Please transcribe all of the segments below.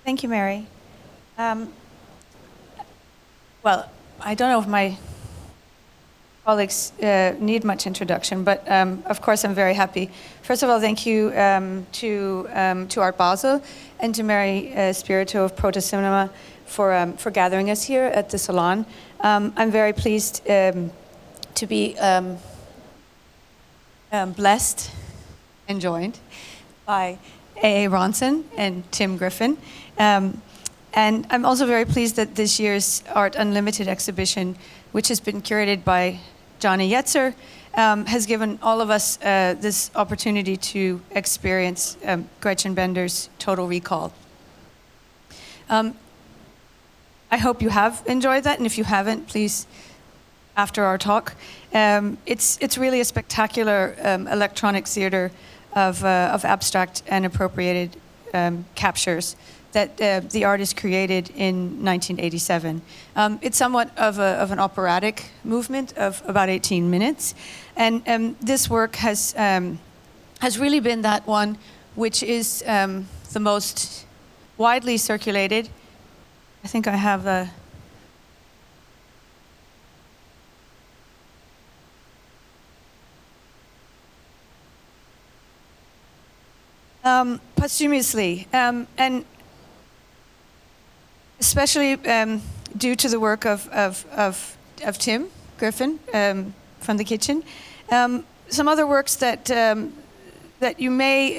Thank you, Mary. Well, I don't know if my colleagues need much introduction, but of course I'm very happy. First of all, thank you to Art Basel and to Mary Spirito of Proto Cinema for gathering us here at the Salon. I'm very pleased to be blessed and joined by A.A. Bronson and Tim Griffin. And I'm also very pleased that this year's Art Unlimited exhibition, which has been curated by Johnny Yetzer, has given all of us this opportunity to experience Gretchen Bender's Total Recall. I hope you have enjoyed that, and if you haven't, please, after our talk. It's really a spectacular electronic theater of abstract and appropriated captures that the artist created in 1987. It's somewhat of an operatic movement of about 18 minutes, and this work has really been that one which is the most widely circulated. I think I have a posthumously, and especially due to the work of Tim Griffin from the kitchen. Some other works that that you may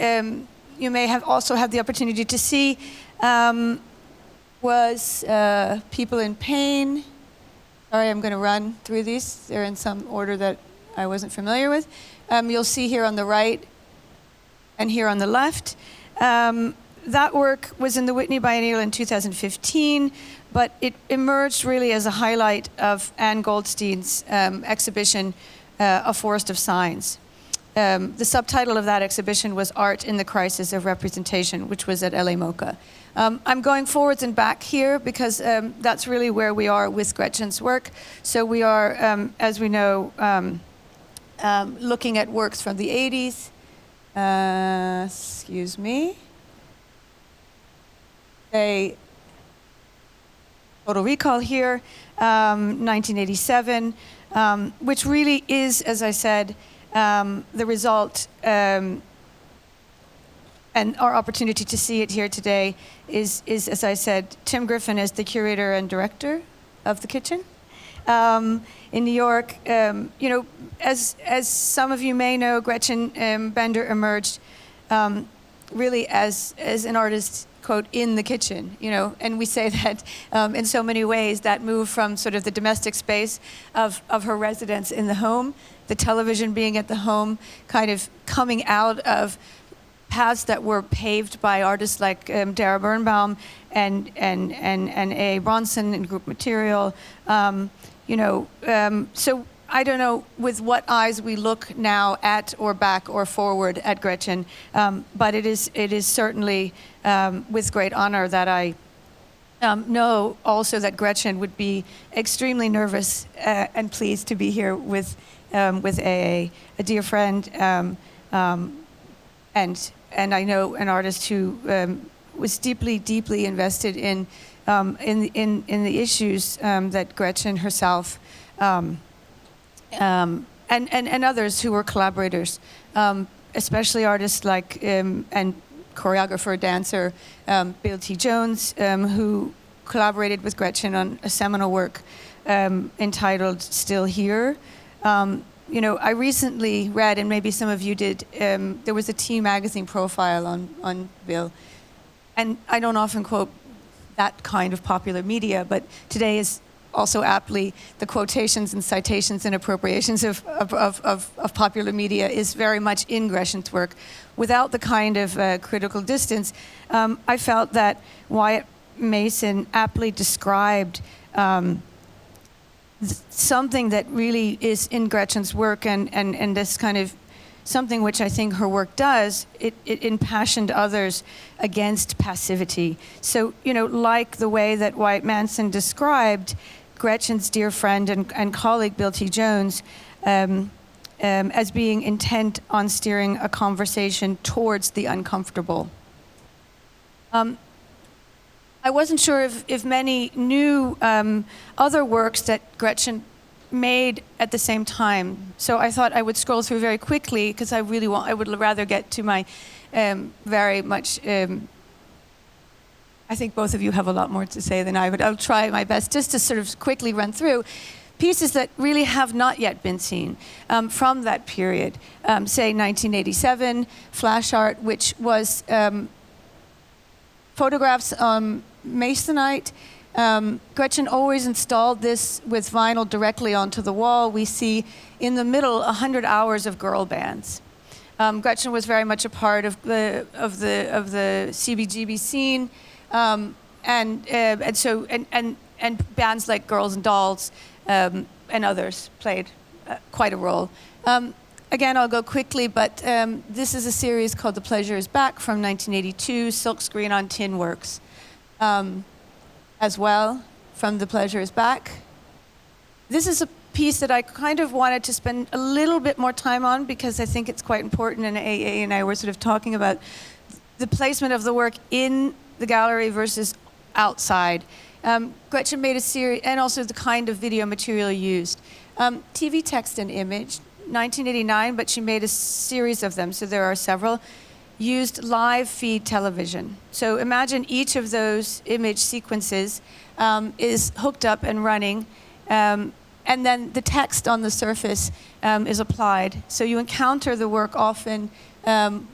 have also had the opportunity to see was People in Pain. Sorry, I'm going to run through these. They're in some order that I wasn't familiar with. You'll see here on the right and here on the left. That work was in the Whitney Biennial in 2015, but it emerged really as a highlight of Anne Goldstein's exhibition, A Forest of Signs. The subtitle of that exhibition was Art in the Crisis of Representation, which was at LA MoCA. I'm going forwards and back here because that's really where we are with Gretchen's work. So we are, as we know, looking at works from the 80s. Excuse me. A Total Recall here, 1987, which really is, as I said, the result, and our opportunity to see it here today is, as I said, Tim Griffin as the curator and director of the kitchen in New York. You know, as some of you may know, Gretchen Bender emerged really as an artist, quote, in the kitchen, you know, and we say that in so many ways, that move from sort of the domestic space of her residence in the home, the television being at the home, kind of coming out of paths that were paved by artists like Dara Birnbaum and A. Bronson and Group Material, you know, so I don't know with what eyes we look now at or back or forward at Gretchen, but it is certainly with great honor that I know also that Gretchen would be extremely nervous and pleased to be here with A dear friend, and I know an artist who was deeply invested in the issues that Gretchen herself. And others who were collaborators, especially artists like and choreographer, dancer Bill T. Jones, who collaborated with Gretchen on a seminal work entitled Still Here. You know, I recently read, and maybe some of you did, there was a T magazine profile on Bill, and I don't often quote that kind of popular media, but today is also aptly, the quotations and citations and appropriations of popular media is very much in Gretchen's work. Without the kind of critical distance, I felt that Wyatt Mason aptly described something that really is in Gretchen's work, and this kind of something which I think her work does, it impassioned others against passivity. So, you know, like the way that Wyatt Mason described Gretchen's dear friend and colleague, Bill T. Jones, as being intent on steering a conversation towards the uncomfortable. I wasn't sure if many knew other works that Gretchen made at the same time. So I thought I would scroll through very quickly because I would rather get to my very much, I think both of you have a lot more to say than I would. I'll try my best just to sort of quickly run through pieces that really have not yet been seen from that period. Say 1987, flash art, which was photographs on masonite. Gretchen always installed this with vinyl directly onto the wall. We see in the middle 100 hours of girl bands. Gretchen was very much a part of the CBGB scene, and bands like Girls and Dolls and others played quite a role. Again, I'll go quickly, but this is a series called The Pleasure Is Back from 1982, silkscreen on tin works. As well, from The Pleasure Is Back. This is a piece that I kind of wanted to spend a little bit more time on because I think it's quite important, and AA and I were sort of talking about the placement of the work in the gallery versus outside. Gretchen made a series, and also the kind of video material used. TV, text, and image, 1989, but she made a series of them, so there are several. Used live feed television. So imagine each of those image sequences is hooked up and running, and then the text on the surface is applied. So you encounter the work often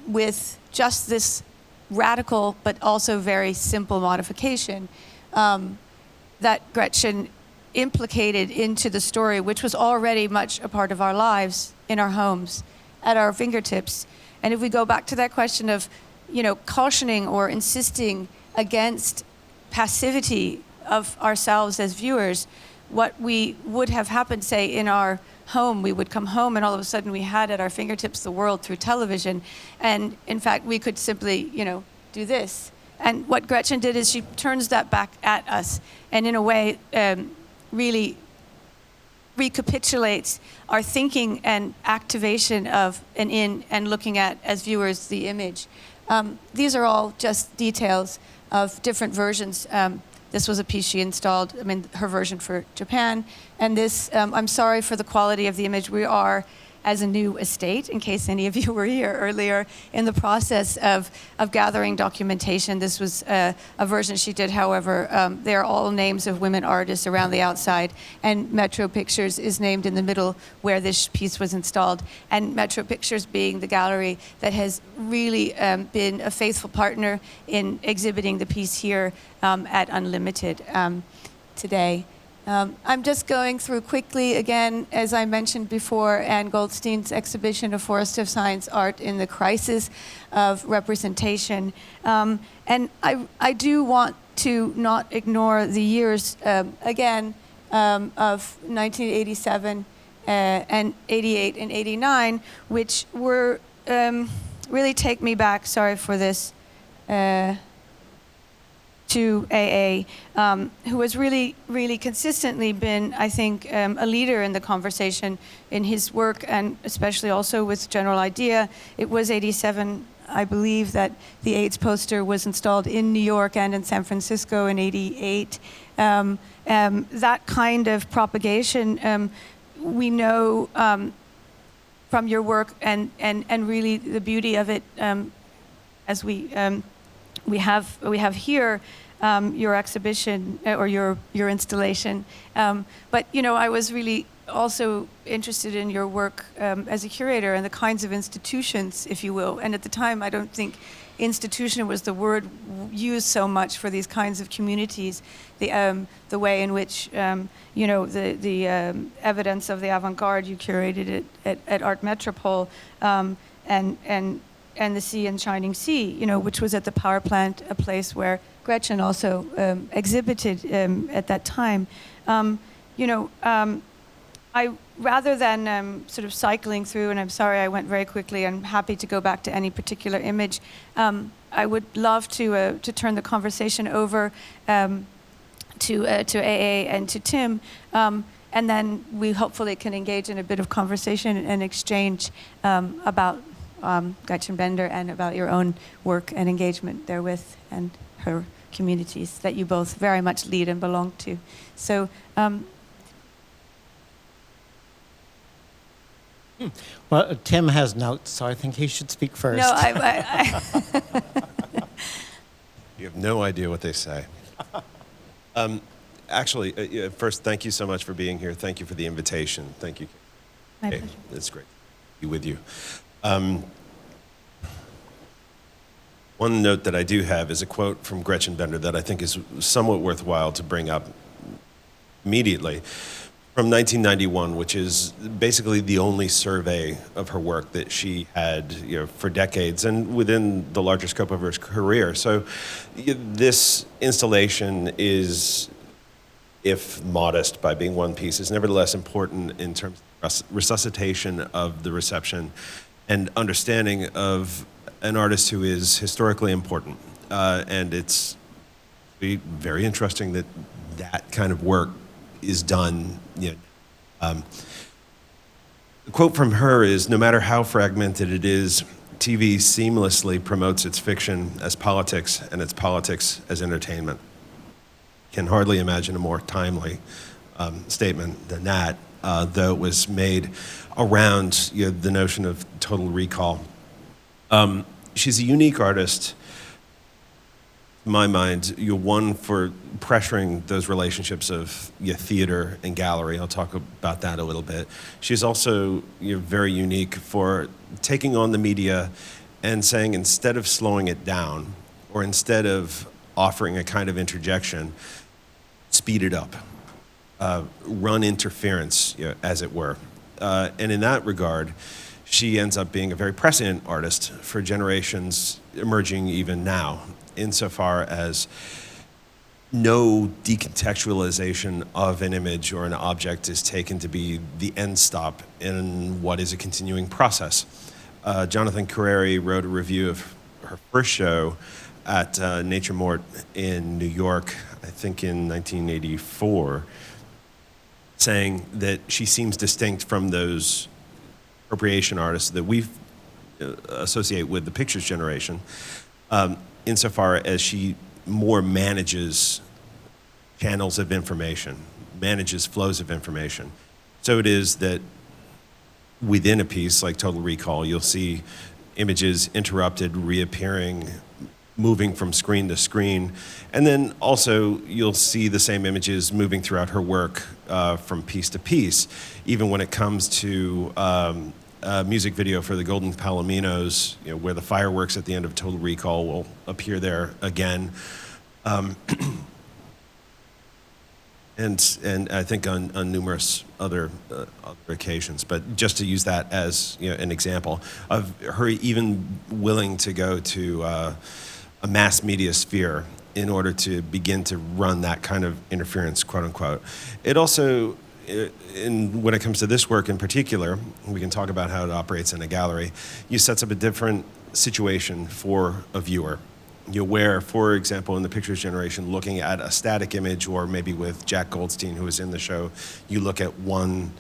with just this radical but also very simple modification that Gretchen implicated into the story, which was already much a part of our lives in our homes, at our fingertips. And if we go back to that question of, cautioning or insisting against passivity of ourselves as viewers, what we would have happened, say, in our home, we would come home and all of a sudden we had at our fingertips the world through television. And in fact, we could simply, do this. And what Gretchen did is she turns that back at us and in a way really recapitulates our thinking and activation of and looking at, as viewers, the image. These are all just details of different versions. This was a piece she installed, her version for Japan. And this, I'm sorry for the quality of the image. We are, as a new estate, in case any of you were here earlier, in the process of gathering documentation. This was a version she did, however. They are all names of women artists around the outside, and Metro Pictures is named in the middle where this piece was installed. And Metro Pictures being the gallery that has really been a faithful partner in exhibiting the piece here at Unlimited today. I'm just going through quickly, again, as I mentioned before, Anne Goldstein's exhibition of Forest of Science Art in the Crisis of Representation. And I do want to not ignore the years, again, of 1987 and 88 and 89, which were really take me back, sorry for this, to AA, who has really, really consistently been, I think, a leader in the conversation in his work, and especially also with General Idea. It was 87, I believe, that the AIDS poster was installed in New York and in San Francisco in 88. That kind of propagation, we know from your work, and really the beauty of it, as we have here your exhibition or your installation. But I was really also interested in your work as a curator and the kinds of institutions, if you will. And at the time, I don't think institution was the word used so much for these kinds of communities. The way in which the evidence of the avant-garde, you curated it at Art Metropole, and the Sea and Shining Sea, which was at the power plant, a place where Gretchen also exhibited at that time. I, rather than sort of cycling through, and I'm sorry I went very quickly, I'm happy to go back to any particular image. I would love to turn the conversation over to AA and to Tim, and then we hopefully can engage in a bit of conversation and exchange about Gretchen Bender and about your own work and engagement therewith and her communities that you both very much lead and belong to. So. Well, Tim has notes, so I think he should speak first. No, You have no idea what they say. Actually, first, thank you so much for being here. Thank you for the invitation. Thank you. My pleasure. It's great to be with you. One note that I do have is a quote from Gretchen Bender that I think is somewhat worthwhile to bring up immediately. From 1991, which is basically the only survey of her work that she had, for decades and within the larger scope of her career. So this installation is, if modest by being one piece, is nevertheless important in terms of resuscitation of the reception and understanding of an artist who is historically important. And it's very interesting that that kind of work is done. The quote from her is, "No matter how fragmented it is, TV seamlessly promotes its fiction as politics and its politics as entertainment." Can hardly imagine a more timely statement than that, though it was made around the notion of total recall. She's a unique artist, in my mind, one for pressuring those relationships of theater and gallery. I'll talk about that a little bit. She's also very unique for taking on the media and saying, instead of slowing it down, or instead of offering a kind of interjection, speed it up, run interference, as it were. And in that regard, she ends up being a very prescient artist for generations emerging even now, insofar as no decontextualization of an image or an object is taken to be the end stop in what is a continuing process. Jonathan Carrera wrote a review of her first show at Nature Mort in New York, I think in 1984, saying that she seems distinct from those appropriation artists that we associate with the pictures generation, insofar as she more manages channels of information, manages flows of information. So it is that within a piece like Total Recall, you'll see images interrupted, reappearing, moving from screen to screen. And then also you'll see the same images moving throughout her work from piece to piece, even when it comes to a music video for the Golden Palominos, where the fireworks at the end of Total Recall will appear there again. And I think on numerous other occasions, but just to use that as an example of her even willing to go to a mass media sphere in order to begin to run that kind of interference, quote unquote. It also, when it comes to this work in particular, we can talk about how it operates in a gallery, you sets up a different situation for a viewer. Where, for example, in the pictures generation, looking at a static image, or maybe with Jack Goldstein, who was in the show, you look at one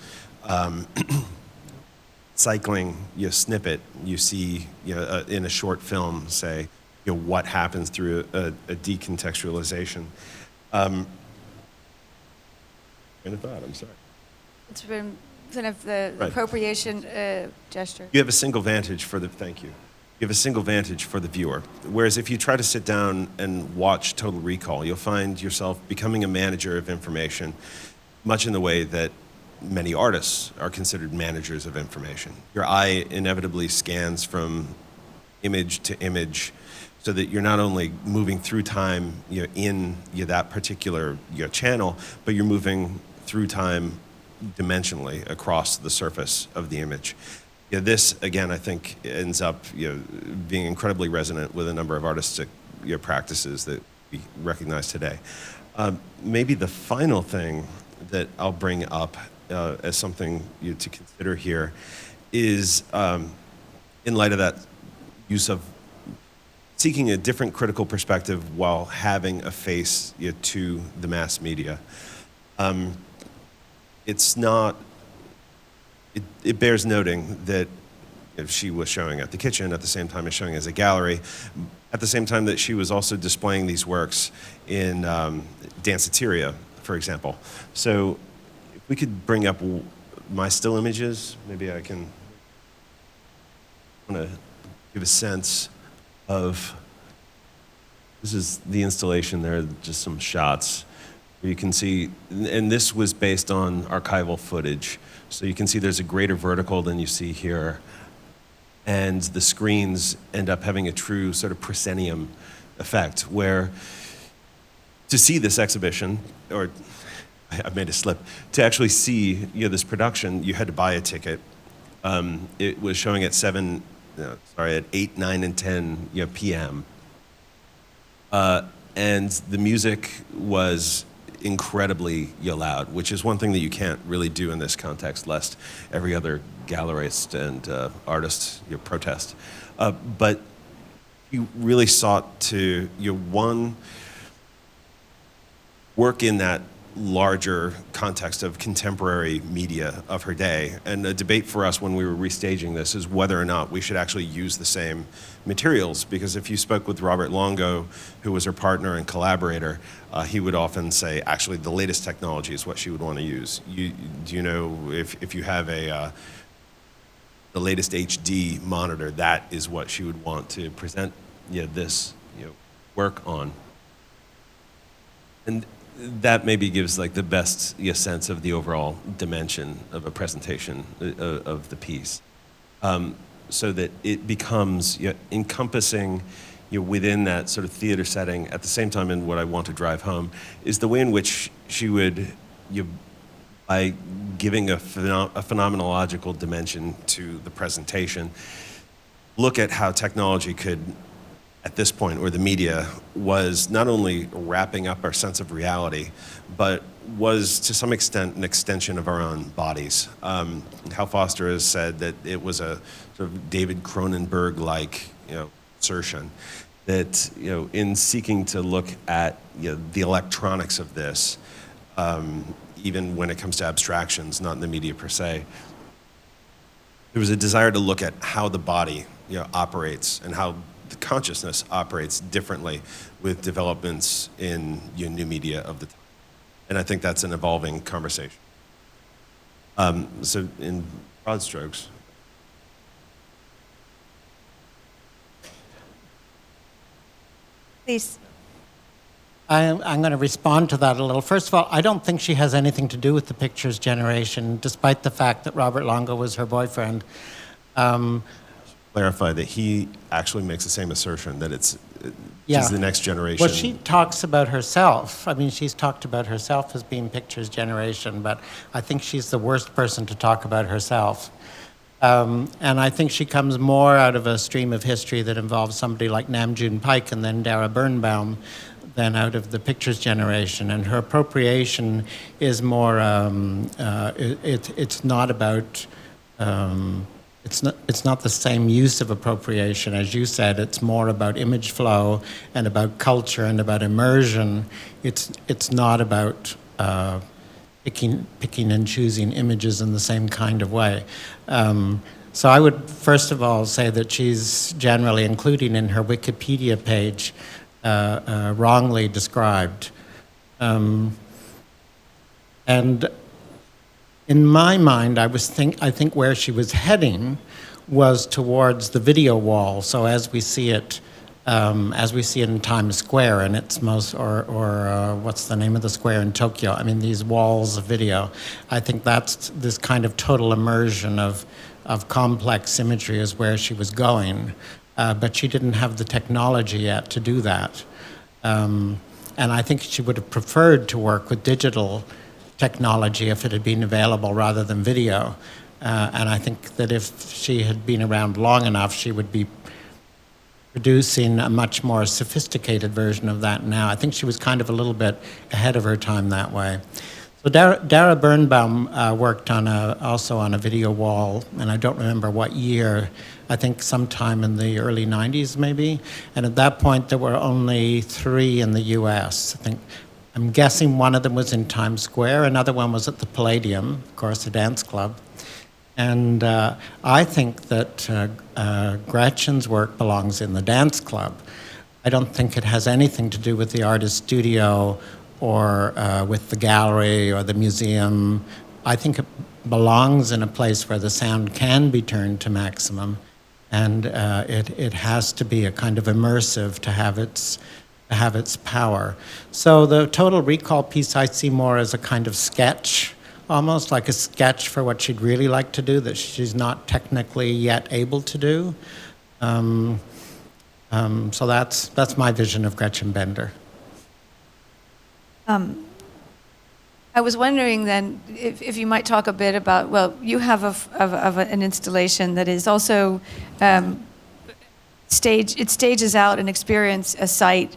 cycling snippet, you see in a short film, say, what happens through a decontextualization. Train of thought, I'm sorry. It's been kind of the Right. appropriation gesture. You have a single vantage for the, thank you. You have a single vantage for the viewer. Whereas if you try to sit down and watch Total Recall, you'll find yourself becoming a manager of information, much in the way that many artists are considered managers of information. Your eye inevitably scans from image to image, so that you're not only moving through time in that particular channel, but you're moving through time dimensionally across the surface of the image. This, again, I think ends up being incredibly resonant with a number of artistic practices that we recognize today. Maybe the final thing that I'll bring up as something to consider here is, in light of that use of seeking a different critical perspective while having a face to the mass media. It's not, it bears noting that she was showing at the kitchen at the same time as showing as a gallery, at the same time that she was also displaying these works in danceteria, for example. So if we could bring up my still images, maybe I want to give a sense of, this is the installation there, just some shots. You can see, and this was based on archival footage. So you can see there's a greater vertical than you see here. And the screens end up having a true sort of proscenium effect, where to see this exhibition, or I made a slip, to actually see this production, you had to buy a ticket. It was showing at at 8, 9, and 10 p.m. And the music was incredibly loud, which is one thing that you can't really do in this context, lest every other gallerist and artist protest. But you really sought to one, work in that larger context of contemporary media of her day. And a debate for us when we were restaging this is whether or not we should actually use the same materials, because if you spoke with Robert Longo, who was her partner and collaborator, he would often say, actually, the latest technology is what she would want to use. Do you know, if you have the latest HD monitor, that is what she would want to present this work on. And that maybe gives the best sense of the overall dimension of a presentation of the piece, so that it becomes encompassing within that sort of theater setting. At the same time, and what I want to drive home is the way in which she would, by giving a phenomenological dimension to the presentation, look at how technology could, at this point, where the media was not only wrapping up our sense of reality, but was to some extent an extension of our own bodies. Hal Foster has said that it was a sort of David Cronenberg-like assertion that in seeking to look at the electronics of this, even when it comes to abstractions, not in the media per se, there was a desire to look at how the body operates and how the consciousness operates differently with developments in new media of the time. And I think that's an evolving conversation. So in broad strokes. Please. I'm going to respond to that a little. First of all, I don't think she has anything to do with the pictures generation, despite the fact that Robert Longo was her boyfriend. Clarify that he actually makes the same assertion, that she's the next generation. Well, she talks about herself. I mean, she's talked about herself as being pictures generation, but I think she's the worst person to talk about herself. And I think she comes more out of a stream of history that involves somebody like Namjoon Paik and then Dara Birnbaum than out of the pictures generation. And her appropriation is more, it's not about, it's not the same use of appropriation. As you said, it's more about image flow and about culture and about immersion. It's not about picking and choosing images in the same kind of way. So I would first of all say that she's generally, including in her Wikipedia page, wrongly described. And in my mind, I think where she was heading was towards the video wall. So as we see it in Times Square, and it's what's the name of the square in Tokyo? I mean, these walls of video. I think that's this kind of total immersion of complex imagery is where she was going, but she didn't have the technology yet to do that. And I think she would have preferred to work with digital technology if it had been available rather than video. And I think that if she had been around long enough, she would be producing a much more sophisticated version of that now. I think she was kind of a little bit ahead of her time that way. So Dara Birnbaum worked also on a video wall, and I don't remember what year, I think sometime in the early 90s maybe. And at that point, there were only 3 in the US. I'm guessing one of them was in Times Square, another one was at the Palladium, of course, a dance club. And I think that Gretchen's work belongs in the dance club. I don't think it has anything to do with the artist studio or with the gallery or the museum. I think it belongs in a place where the sound can be turned to maximum, and it has to be a kind of immersive to have its power. So the Total Recall piece I see more as a kind of sketch, almost like a sketch for what she'd really like to do that she's not technically yet able to do. So that's my vision of Gretchen Bender. I was wondering then if you might talk a bit about, well, you have an installation that is also it stages out an experience, a site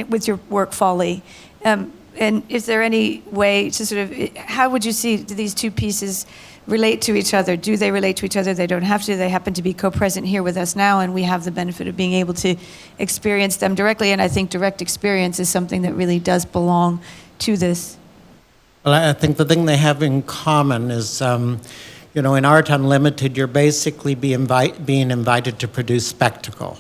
with your work Folly. And is there any way to sort of, how would you see these two pieces relate to each other? Do they relate to each other? They don't have to. They happen to be co-present here with us now, and we have the benefit of being able to experience them directly. And I think direct experience is something that really does belong to this. Well, I think the thing they have in common is, in Art Unlimited, you're basically being invited to produce spectacle.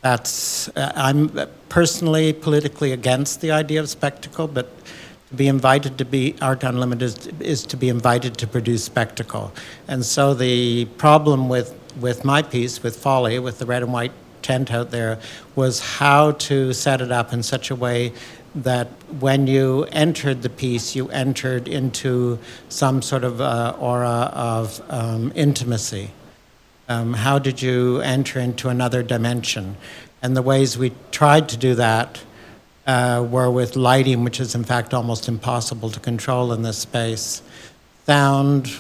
I'm personally politically against the idea of spectacle, but to be invited to be Art Unlimited is to be invited to produce spectacle. And so the problem with my piece, with Folly, with the red and white tent out there, was how to set it up in such a way that when you entered the piece, you entered into some sort of aura of intimacy. How did you enter into another dimension? And the ways we tried to do that were with lighting, which is in fact almost impossible to control in this space. Sound,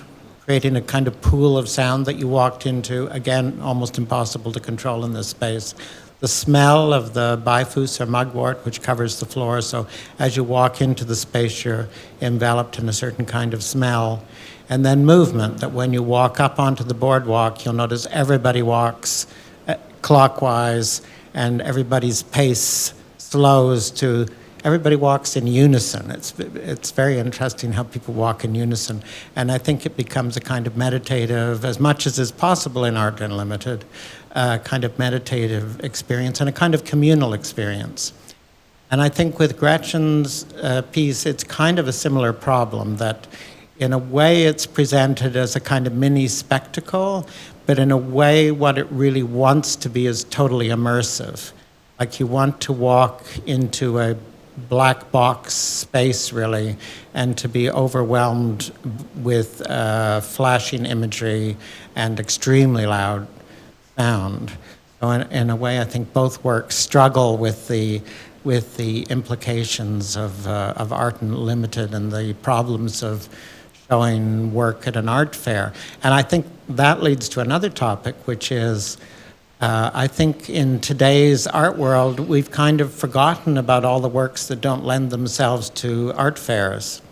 creating a kind of pool of sound that you walked into, again, almost impossible to control in this space. The smell of the bifus or mugwort, which covers the floor, so as you walk into the space, you're enveloped in a certain kind of smell. And then movement, that when you walk up onto the boardwalk, you'll notice everybody walks clockwise and everybody's pace slows to, everybody walks in unison. It's very interesting how people walk in unison. And I think it becomes a kind of meditative, as much as is possible in Art Unlimited, kind of meditative experience and a kind of communal experience. And I think with Gretchen's piece, it's kind of a similar problem, that in a way it's presented as a kind of mini spectacle, but in a way what it really wants to be is totally immersive. Like you want to walk into a black box space, really, and to be overwhelmed with flashing imagery and extremely loud sound. So in a way, I think both works struggle with the implications of Art Unlimited and the problems of showing work at an art fair. And I think that leads to another topic, which is, I think in today's art world, we've kind of forgotten about all the works that don't lend themselves to art fairs.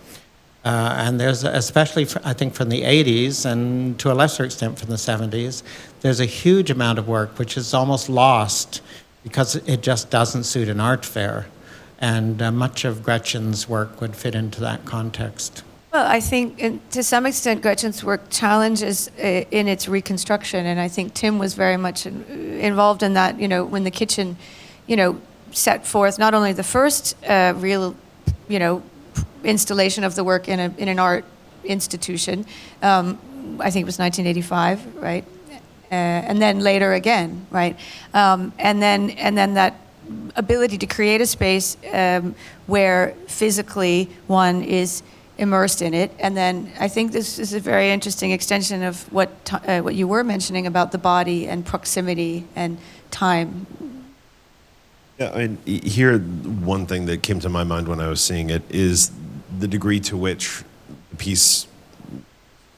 And there's, especially, I think, from the 80s, and to a lesser extent from the 70s, there's a huge amount of work which is almost lost because it just doesn't suit an art fair. And much of Gretchen's work would fit into that context. Well, I think to some extent Gretchen's work challenges in its reconstruction, and I think Tim was very much involved in that, when the kitchen, set forth not only the first real, installation of the work in an art institution, I think it was 1985, right? And then later again, right? And then that ability to create a space where physically one is immersed in it. And then I think this is a very interesting extension of what you were mentioning about the body and proximity and time. Yeah, here, one thing that came to my mind when I was seeing it is the degree to which the piece,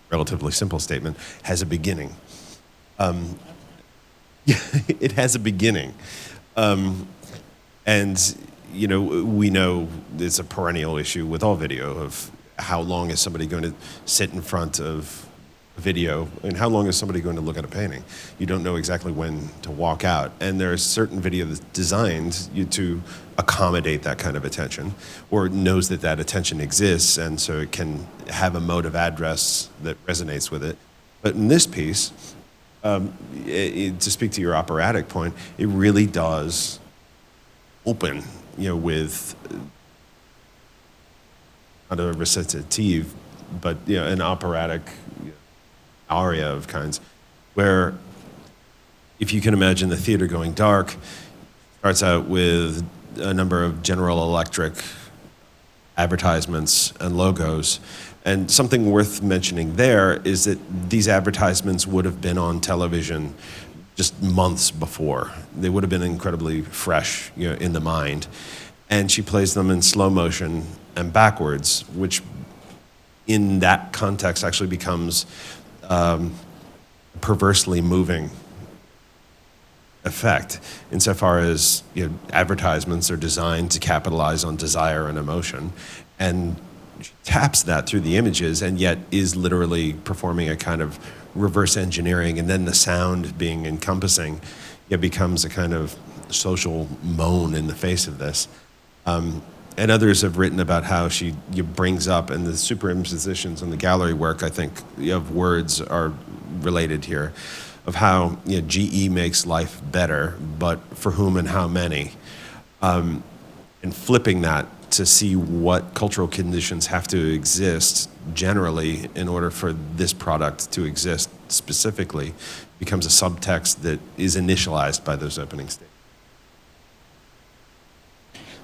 relatively simple statement, has a beginning. It has a beginning. And, we know it's a perennial issue with all video of how long is somebody going to sit in front of video. And how long is somebody going to look at a painting? You don't know exactly when to walk out. And there's certain video that's designed to accommodate that kind of attention, or knows that that attention exists, and so it can have a mode of address that resonates with it. But in this piece, to speak to your operatic point, it really does open, with not a recitative, but an operatic aria of kinds, where if you can imagine the theater going dark, starts out with a number of General Electric advertisements and logos. And something worth mentioning there is that these advertisements would have been on television just months before. They would have been incredibly fresh, in the mind. And she plays them in slow motion and backwards, which in that context actually becomes perversely moving effect, insofar as advertisements are designed to capitalize on desire and emotion, and she taps that through the images, and yet is literally performing a kind of reverse engineering, and then the sound being encompassing, it becomes a kind of social moan in the face of this. And others have written about how she brings up, and the superimpositions and the gallery work, I think, of words are related here, of how GE makes life better, but for whom and how many, and flipping that to see what cultural conditions have to exist generally in order for this product to exist specifically, becomes a subtext that is initialized by those opening statements.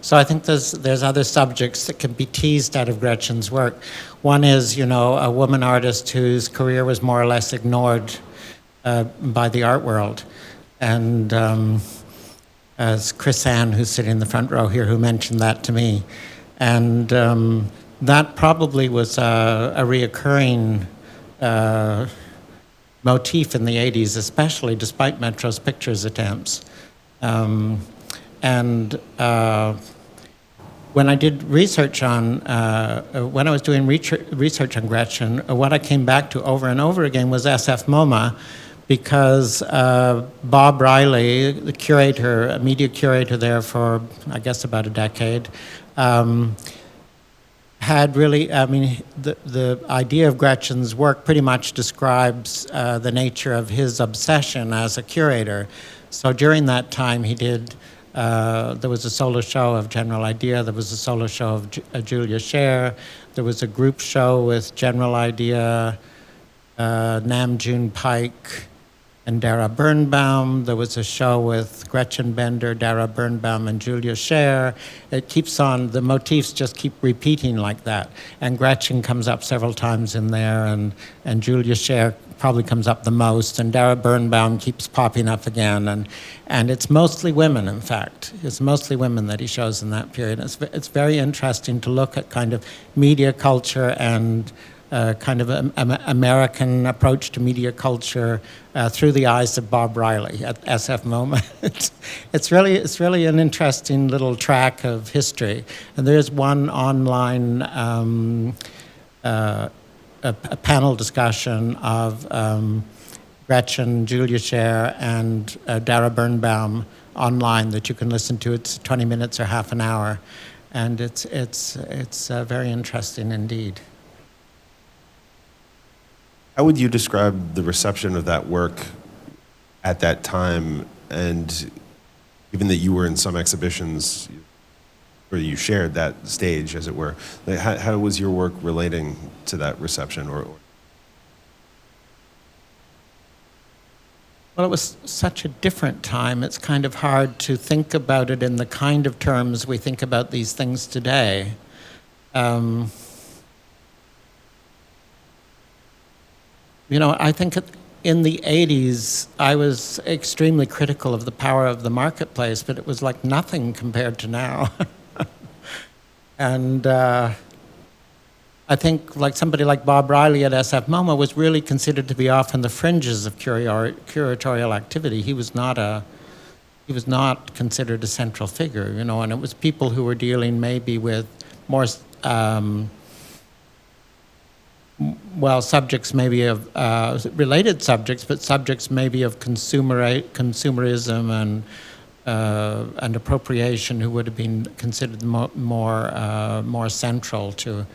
So I think there's other subjects that can be teased out of Gretchen's work. One is, a woman artist whose career was more or less ignored by the art world. And as Chris Ann, who's sitting in the front row here, who mentioned that to me. And that probably was a reoccurring motif in the 80s, especially despite Metro's Pictures attempts. When I did research on, when I was doing research on Gretchen, what I came back to over and over again was SF MoMA, because Bob Riley, the curator, a media curator there for, I guess, about a decade, had really, the idea of Gretchen's work pretty much describes the nature of his obsession as a curator. So during that time, he did, there was a solo show of General Idea, there was a solo show of Julia Scher, there was a group show with General Idea, Nam June Paik, and Dara Birnbaum. There was a show with Gretchen Bender, Dara Birnbaum, and Julia Scher. It keeps on, the motifs just keep repeating like that. And Gretchen comes up several times in there, and Julia Scher probably comes up the most, and Dara Birnbaum keeps popping up again. And it's mostly women, in fact. It's mostly women that he shows in that period. It's very interesting to look at kind of media culture and kind of an American approach to media culture through the eyes of Bob Riley at SF MoMA. It's really an interesting little track of history. And there's one online a panel discussion of Gretchen, Julia Scher, and Dara Birnbaum online that you can listen to. It's 20 minutes or half an hour, and it's very interesting indeed. How would you describe the reception of that work at that time, and given that you were in some exhibitions, or you shared that stage, as it were, like how was your work relating to that reception? Well, it was such a different time. It's kind of hard to think about it in the kind of terms we think about these things today. I think in the 80s, I was extremely critical of the power of the marketplace, but it was like nothing compared to now. And I think like somebody like Bob Riley at SF MoMA was really considered to be off on the fringes of curatorial activity. He was not considered a central figure, and it was people who were dealing maybe with more well, subjects maybe of related subjects, but subjects maybe of consumerism and appropriation, who would have been considered more central to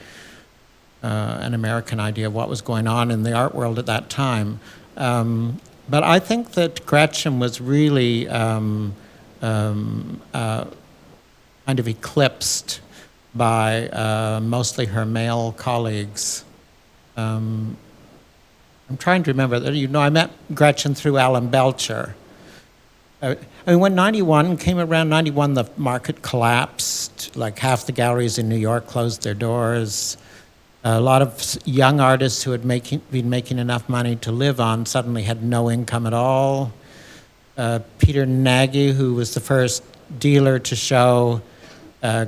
an American idea of what was going on in the art world at that time. But I think that Gretchen was really kind of eclipsed by mostly her male colleagues. I'm trying to remember that. I met Gretchen through Alan Belcher. When 91 came around, 91, the market collapsed. Like half the galleries in New York closed their doors. A lot of young artists who had been making enough money to live on suddenly had no income at all. Peter Nagy, who was the first dealer to show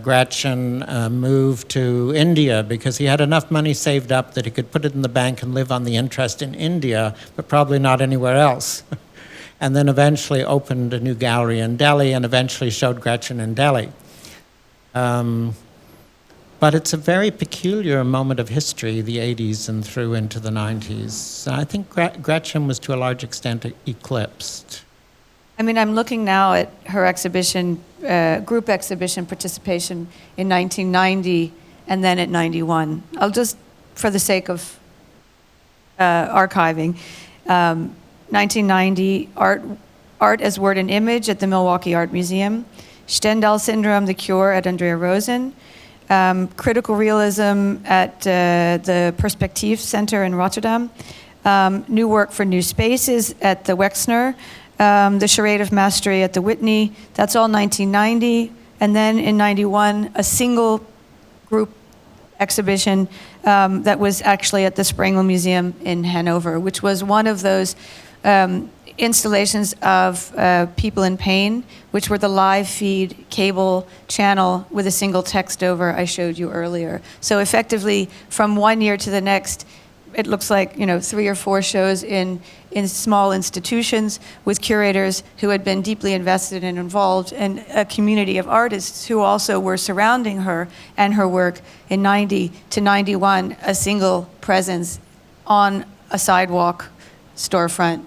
Gretchen, moved to India because he had enough money saved up that he could put it in the bank and live on the interest in India, but probably not anywhere else. And then eventually opened a new gallery in Delhi and eventually showed Gretchen in Delhi. But it's a very peculiar moment of history, the 80s and through into the 90s. And I think Gretchen was to a large extent eclipsed. I mean, I'm looking now at her exhibition, group exhibition participation in 1990 and then at 91. I'll just, for the sake of archiving, 1990, art as Word and Image at the Milwaukee Art Museum, Stendhal Syndrome, The Cure at Andrea Rosen, Critical Realism at the Perspectief Center in Rotterdam, New Work for New Spaces at the Wexner, the Charade of Mastery at the Whitney. That's all 1990. And then in 91, a single group exhibition that was actually at the Sprengel Museum in Hanover, which was one of those installations of People in Pain, which were the live feed cable channel with a single text over I showed you earlier. So effectively, from one year to the next, it looks like 3 or 4 shows in small institutions with curators who had been deeply invested and involved, and a community of artists who also were surrounding her and her work. In 90 to 91, a single presence on a sidewalk storefront,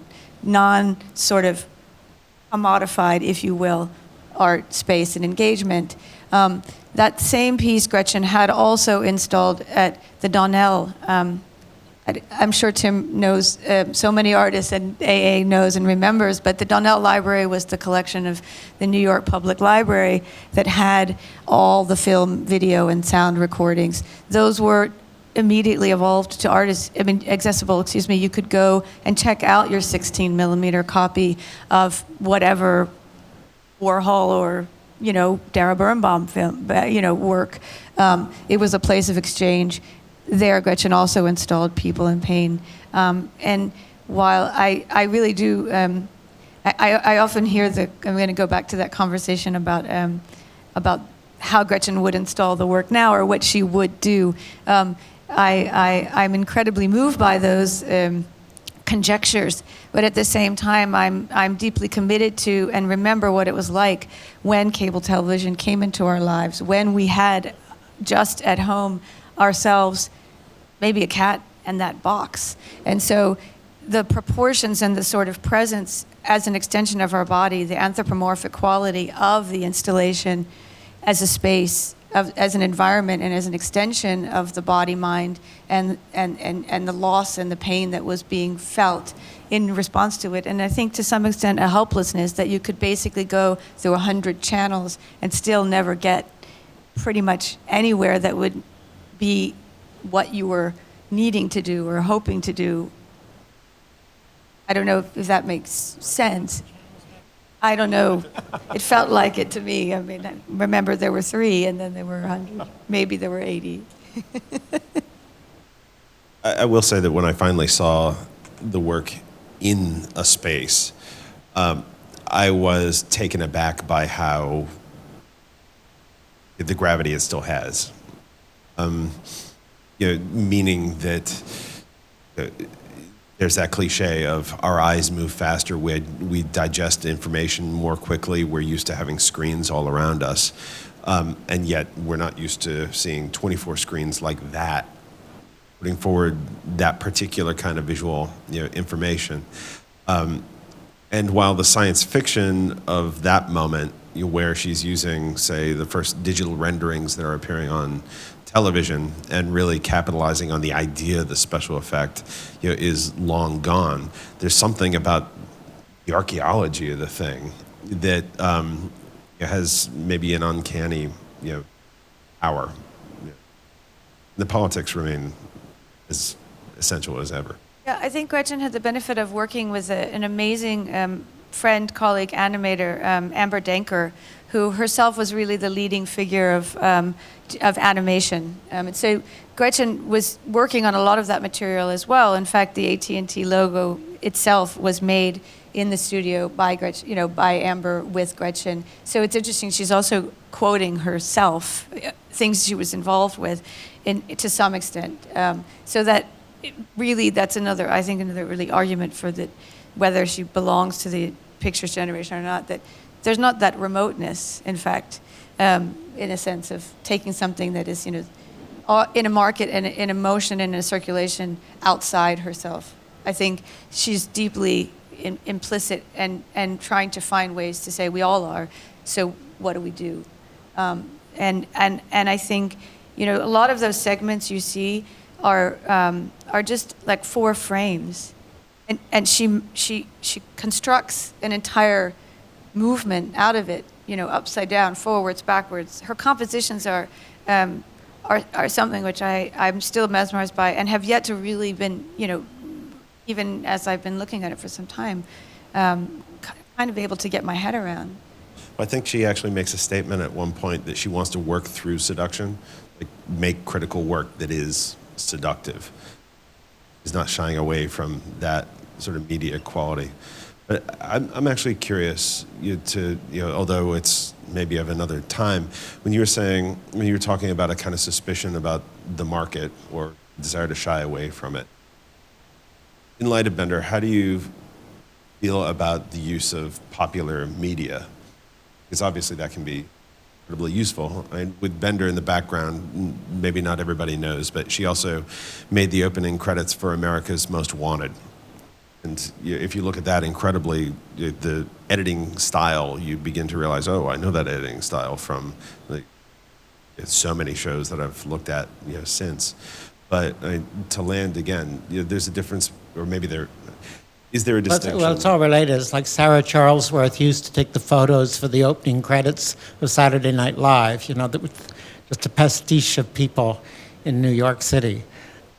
sort of commodified, if you will, art space and engagement. That same piece Gretchen had also installed at the Donnell. I'm sure Tim knows so many artists, and AA knows and remembers, but the Donnell Library was the collection of the New York Public Library that had all the film, video, and sound recordings. Those were immediately evolved to accessible. You could go and check out your 16 millimeter copy of whatever Warhol or Dara Birnbaum film, work. It was a place of exchange. There, Gretchen also installed People in Pain. And while I really do, I often hear I'm going to go back to that conversation about how Gretchen would install the work now, or what she would do. I'm incredibly moved by those conjectures, but at the same time, I'm deeply committed to and remember what it was like when cable television came into our lives, when we had just at home ourselves maybe a cat and that box. And so the proportions and the sort of presence as an extension of our body, the anthropomorphic quality of the installation as a space, as an environment, and as an extension of the body, mind, and the loss and the pain that was being felt in response to it. And I think to some extent a helplessness that you could basically go through 100 channels and still never get pretty much anywhere that would be what you were needing to do or hoping to do. I don't know if that makes sense. I don't know. It felt like it to me. I mean, I remember there were 3, and then there were 100. Maybe there were 80. I will say that when I finally saw the work in a space, I was taken aback by how the gravity it still has. Meaning that there's that cliche of our eyes move faster, we digest information more quickly, we're used to having screens all around us, and yet we're not used to seeing 24 screens like that putting forward that particular kind of visual, information. And while the science fiction of that moment, where she's using, say, the first digital renderings that are appearing on television and really capitalizing on the idea of the special effect, is long gone. There's something about the archaeology of the thing that has maybe an uncanny, power. The politics remain as essential as ever. Yeah, I think Gretchen had the benefit of working with an amazing friend, colleague, animator, Amber Denker, who herself was really the leading figure of animation. And so Gretchen was working on a lot of that material as well. In fact, the AT&T logo itself was made in the studio by Gretchen, by Amber with Gretchen. So it's interesting. She's also quoting herself, things she was involved with, to some extent. So that really, that's another really argument for whether she belongs to the pictures generation or not. That there's not that remoteness, in fact, in a sense of taking something that is, in a market and in a motion and in a circulation outside herself. I think she's deeply implicit and trying to find ways to say we all are. So what do we do? And I think, a lot of those segments you see are just like 4 frames, and she constructs an entire movement out of it, upside down, forwards, backwards. Her compositions are something which I'm still mesmerized by and have yet to really been, even as I've been looking at it for some time, kind of able to get my head around. I think she actually makes a statement at one point that she wants to work through seduction, like make critical work that is seductive. She's not shying away from that sort of media quality. But I'm actually curious although it's maybe of another time, when you were talking about a kind of suspicion about the market or desire to shy away from it. In light of Bender, how do you feel about the use of popular media? Because obviously that can be incredibly useful. With Bender in the background, maybe not everybody knows, but she also made the opening credits for America's Most Wanted. And if you look at that incredibly, the editing style, you begin to realize, oh, I know that editing style from so many shows that I've looked at since. But to land again, there's a difference, or maybe is there a distinction? Well, it's all related. It's like Sarah Charlesworth used to take the photos for the opening credits of Saturday Night Live, that was just a pastiche of people in New York City.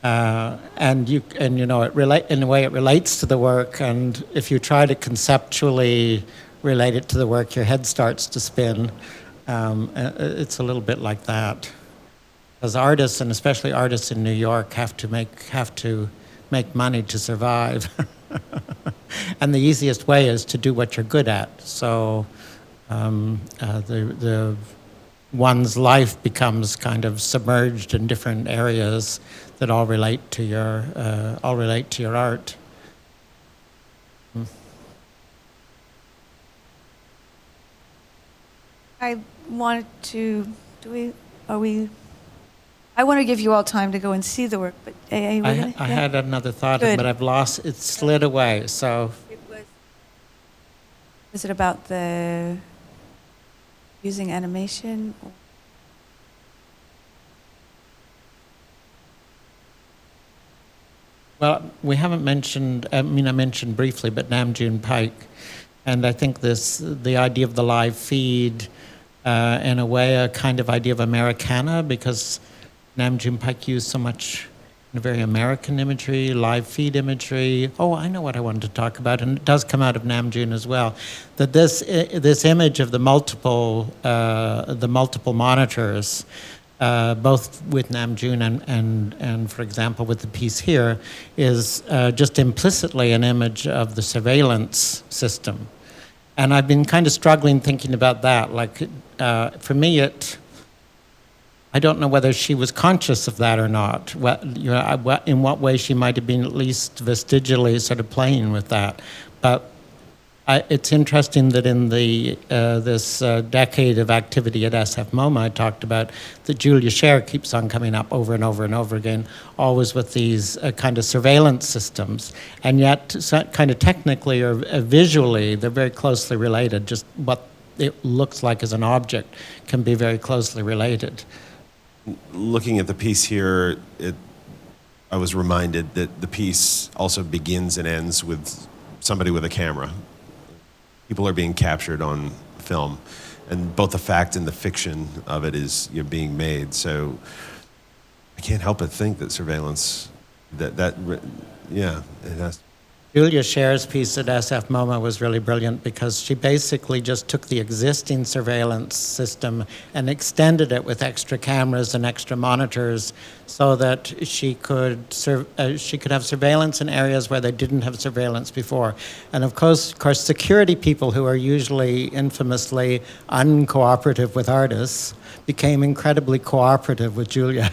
And in a way it relates to the work, and if you try to conceptually relate it to the work, your head starts to spin. It's a little bit like that. Because artists, and especially artists in New York, have to make money to survive. And the easiest way is to do what you're good at. So the one's life becomes kind of submerged in different areas that all relate to your art. I wanted to. I want to give you all time to go and see the work, but I had another thought, but I've lost. It slid away. So. Was it about the using animation? Well, we haven't mentioned. I mentioned briefly, but Nam June Paik, and I think the idea of the live feed, in a way, a kind of idea of Americana, because Nam June Paik used so much very American imagery, live feed imagery. Oh, I know what I wanted to talk about, and it does come out of Nam June as well. That this image of the multiple monitors, both with Nam June and for example with the piece here, is just implicitly an image of the surveillance system. And I've been kind of struggling thinking about that. Like for me, I don't know whether she was conscious of that or not. In what way she might have been at least vestigially sort of playing with that. But It's interesting that in this decade of activity at SF MoMA, I talked about that Julia Scher keeps on coming up over and over and over again, always with these kind of surveillance systems, and yet kind of technically or visually, they're very closely related. Just what it looks like as an object can be very closely related. Looking at the piece here, I was reminded that the piece also begins and ends with somebody with a camera. People are being captured on film, and both the fact and the fiction of it is being made. So I can't help but think that surveillance, it has. Julia Scher's piece at SF MoMA was really brilliant because she basically just took the existing surveillance system and extended it with extra cameras and extra monitors so that she could have surveillance in areas where they didn't have surveillance before. And of course, security people who are usually infamously uncooperative with artists became incredibly cooperative with Julia.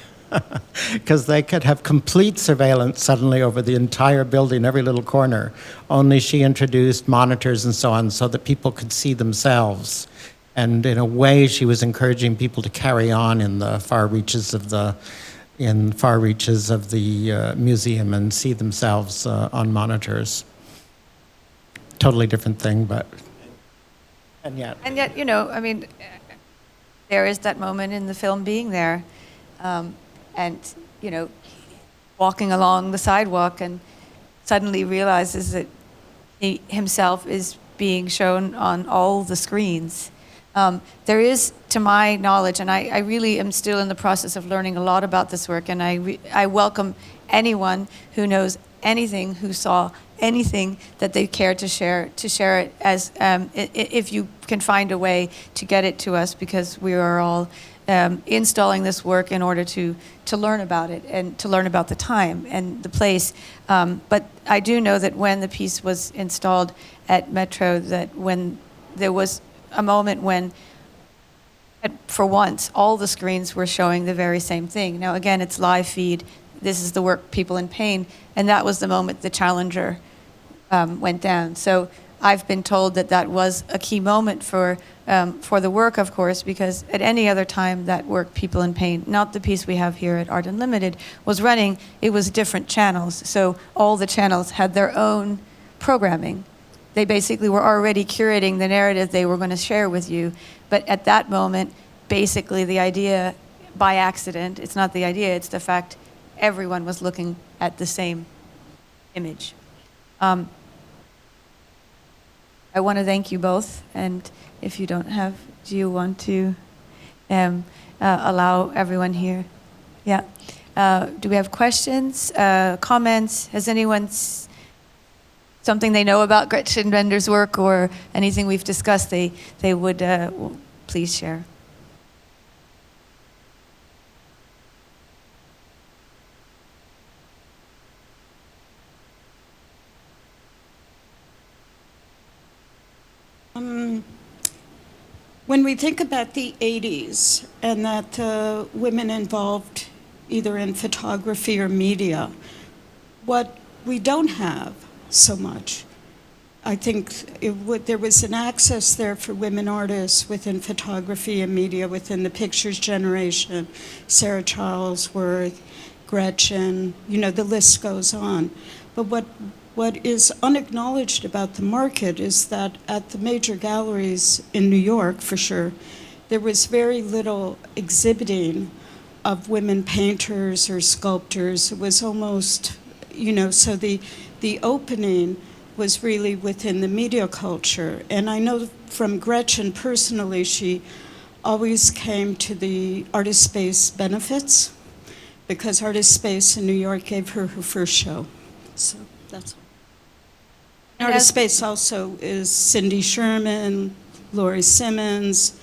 Because they could have complete surveillance suddenly over the entire building, every little corner. Only she introduced monitors and so on so that people could see themselves. And in a way, she was encouraging people to carry on in the far reaches of the museum and see themselves on monitors. Totally different thing, but and yet, I mean, there is that moment in the film being there. And, walking along the sidewalk and suddenly realizes that he himself is being shown on all the screens. There is, to my knowledge, and I really am still in the process of learning a lot about this work, and I welcome anyone who knows anything, who saw anything that they care to share it as, if you can find a way to get it to us, because we are all installing this work in order to learn about it and to learn about the time and the place. But I do know that when the piece was installed at Metro, that when there was a moment when, for once, all the screens were showing the very same thing. Now, again, it's live feed. This is the work People in Pain, and that was the moment the Challenger went down. So I've been told that that was a key moment for the work, of course, because at any other time that work, People in Pain, not the piece we have here at Art Unlimited, was running, it was different channels. So all the channels had their own programming. They basically were already curating the narrative they were going to share with you. But at that moment, basically the idea, by accident, it's not the idea, it's the fact everyone was looking at the same image. I want to thank you both, and if you don't have, do you want to allow everyone here? Yeah. Do we have questions, comments? Has anyone something they know about Gretchen Bender's work or anything we've discussed they would please share? When we think about the 80s and that women involved either in photography or media, what we don't have so much, I think there was an access there for women artists within photography and media, within the pictures generation, Sarah Charlesworth, Gretchen, the list goes on. But what is unacknowledged about the market is that at the major galleries in New York, for sure, there was very little exhibiting of women painters or sculptors. It was almost, so the opening was really within the media culture. And I know from Gretchen personally, she always came to the Artist Space benefits because Artist Space in New York gave her her first show. So that's all. Artist Space also is Cindy Sherman, Laurie Simmons,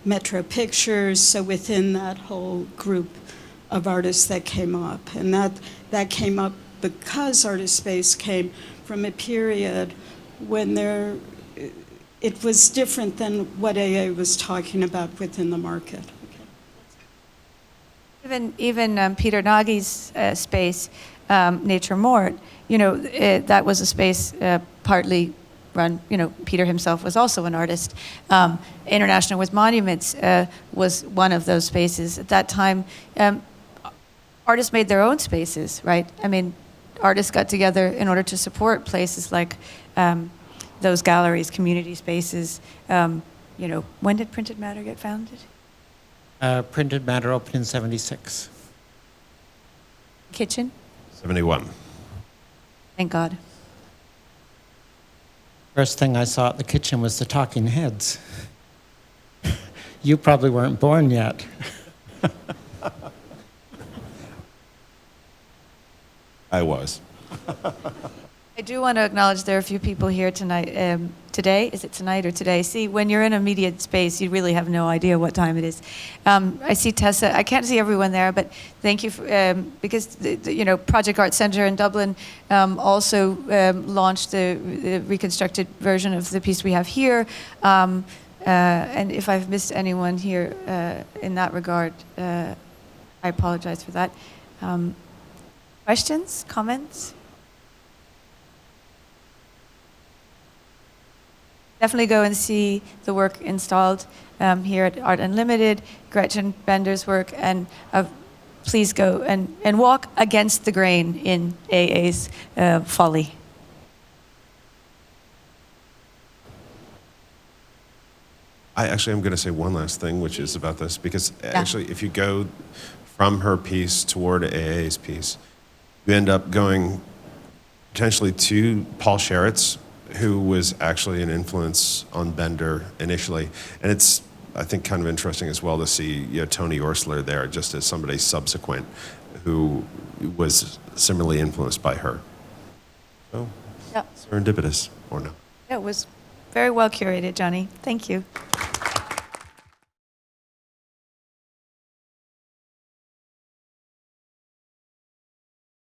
Metro Pictures, so within that whole group of artists that came up. And that came up because Artist Space came from a period when it was different than what AA was talking about within the market. Okay. Even Peter Nagy's space, Nature Mort, that was a space partly run, Peter himself was also an artist. International with Monuments was one of those spaces. At that time, artists made their own spaces, right? I mean, artists got together in order to support places like those galleries, community spaces. When did Printed Matter get founded? Printed Matter opened in 76. Kitchen? 71. Thank God. First thing I saw at the kitchen was the Talking Heads. You probably weren't born yet. I was. I do want to acknowledge there are a few people here tonight. Today, is it tonight or today? See, when you're in a media space, you really have no idea what time it is. I see Tessa. I can't see everyone there, but thank you for, because the Project Art Centre in Dublin also launched the reconstructed version of the piece we have here. And if I've missed anyone here in that regard, I apologize for that. Questions, comments? Definitely go and see the work installed here at Art Unlimited, Gretchen Bender's work, and please go and walk against the grain in AA's folly. I actually am going to say one last thing, which is about this, because actually if you go from her piece toward AA's piece, you end up going potentially to Paul Sherritt's, who was actually an influence on Bender initially. And it's, I think, kind of interesting as well to see Tony Orsler there, just as somebody subsequent who was similarly influenced by her. So, serendipitous, or not. It was very well curated, Johnny. Thank you.